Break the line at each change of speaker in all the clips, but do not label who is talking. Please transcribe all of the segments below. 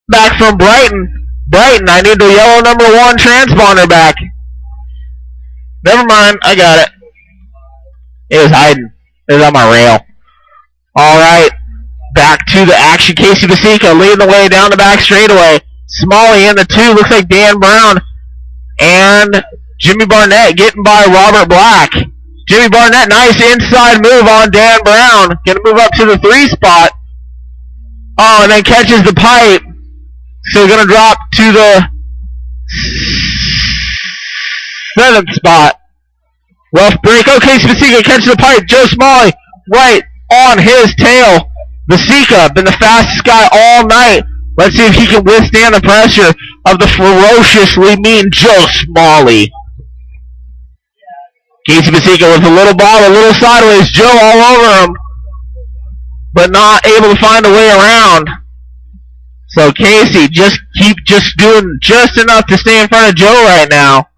back from Brighton. Brighton, I need the yellow number 1 transponder back. Never mind, I got it. It was hiding. It was on my rail. Alright, back to the action. Casey Basica leading the way down the back straightaway. Smalley in the 2, looks like Dan Brown. And Jimmy Barnett getting by Robert Black. Jimmy Barnett, nice inside move on Dan Brown. Gonna move up to the 3 spot. Oh, and then catches the pipe. So gonna drop to the 7th spot. Rough break. Okay, Basica catches the pipe. Joe Smalley right on his tail. Basica been the fastest guy all night. Let's see if he can withstand the pressure of the ferociously mean Joe Smalley. Casey Basica with a little ball, a little sideways. Joe all over him, but not able to find a way around. So Casey just doing just enough to stay in front of Joe right now.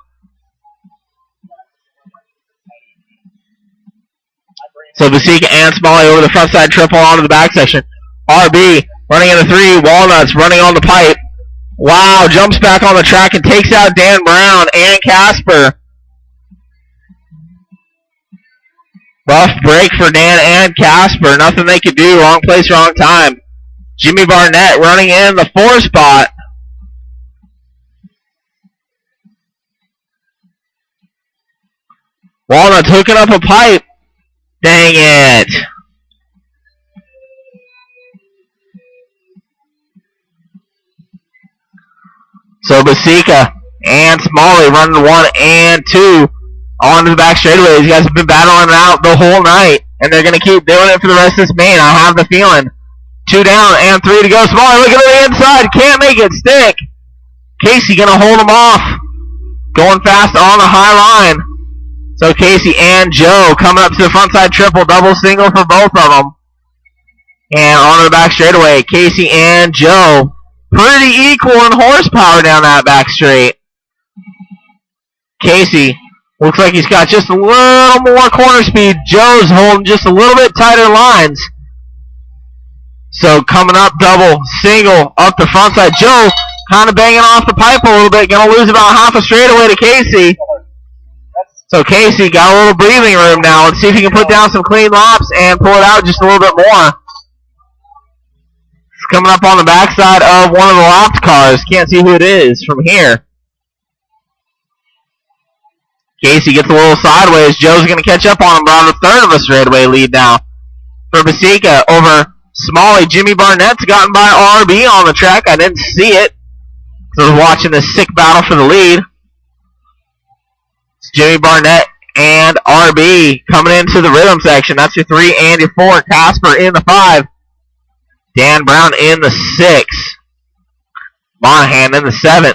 So Basica and Smalley over the front side triple onto the back section. RB running in the 3. Walnuts running on the pipe. Wow, jumps back on the track and takes out Dan Brown and Casper. Rough break for Dan and Casper. Nothing they could do. Wrong place, wrong time. Jimmy Barnett running in the 4 spot. Walnuts hooking up a pipe. Dang it. So Basica and Smalley running 1 and 2 onto the back straightaway. These guys have been battling it out the whole night, and they're going to keep doing it for the rest of this main. I have the feeling. 2 down and 3 to go. Smalley looking to the inside. Can't make it stick. Casey going to hold him off. Going fast on the high line. So Casey and Joe coming up to the front side triple, double single for both of them. And onto the back straightaway, Casey and Joe. Pretty equal in horsepower down that back straight. Casey looks like he's got just a little more corner speed. Joe's holding just a little bit tighter lines. So coming up double, single, up the front side. Joe kind of banging off the pipe a little bit. Going to lose about half a straightaway to Casey. So Casey got a little breathing room now. Let's see if he can put down some clean laps and pull it out just a little bit more. It's coming up on the backside of one of the lapped cars. Can't see who it is from here. Casey gets a little sideways. Joe's going to catch up on him, but on a third of a straightaway lead now. For Basica over Smalley. Jimmy Barnett's gotten by RB on the track. I didn't see it, because I was watching this sick battle for the lead. Jimmy Barnett and RB coming into the rhythm section. That's your 3 and your 4. Casper in the 5. Dan Brown in the 6. Monahan in the 7.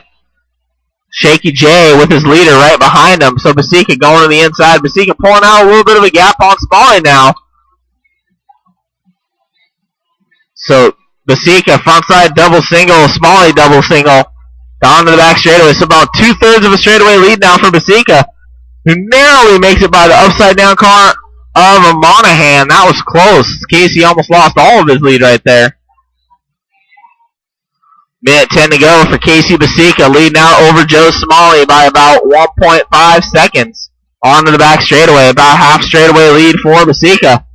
Shaky J with his leader right behind him. So Basica going to the inside. Basica pulling out a little bit of a gap on Smalley now. So Basica frontside double single. Smalley double single. Down to the back straightaway. So about 2/3 of a straightaway lead now for Basica, who narrowly makes it by the upside down car of a Monahan. That was close. Casey almost lost all of his lead right there. Minute 10 to go for Casey Basica, leading out over Joe Smalley by about 1.5 seconds. On to the back straightaway, about half straightaway lead for Basica.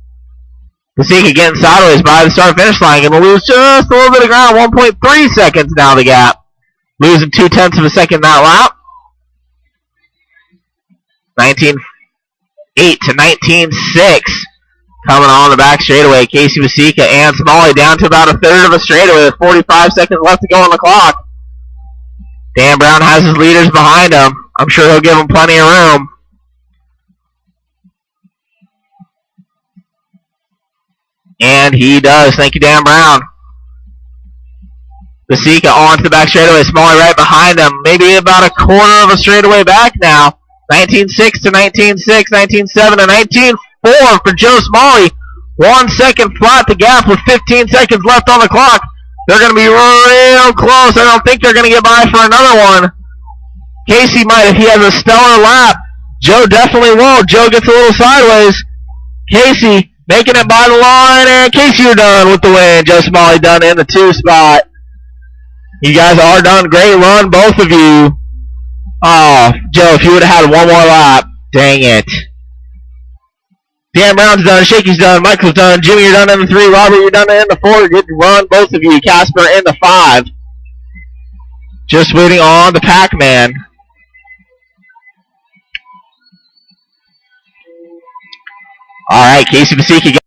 Basica getting sideways by the start-finish line, going to lose just a little bit of ground. 1.3 seconds now the gap. Losing 0.2 of a second that lap. 19.8 to 19.6. Coming on the back straightaway, Casey Basica and Smalley down to about a third of a straightaway with 45 seconds left to go on the clock. Dan Brown has his leaders behind him. I'm sure he'll give them plenty of room. And he does. Thank you, Dan Brown. Basica on to the back straightaway. Smalley right behind him. Maybe about a quarter of a straightaway back now. 19.6 to 19.6, 19.7 to 19.4 for Joe Smalley. 1 second flat the gap with 15 seconds left on the clock. They're going to be real close. I don't think they're going to get by for another one. Casey might if he has a stellar lap. Joe definitely won't. Joe gets a little sideways. Casey making it by the line, and Casey, you're done with the win. Joe Smalley done in the 2 spot. You guys are done. Great run, both of you. Oh, Joe, if you would have had one more lap. Dang it. Dan Brown's done. Shaky's done. Michael's done. Jimmy, you're done in the 3. Robert, you're done in the 4. Good run, both of you. Casper in the 5. Just waiting on the Pac-Man. All right, Casey Basicki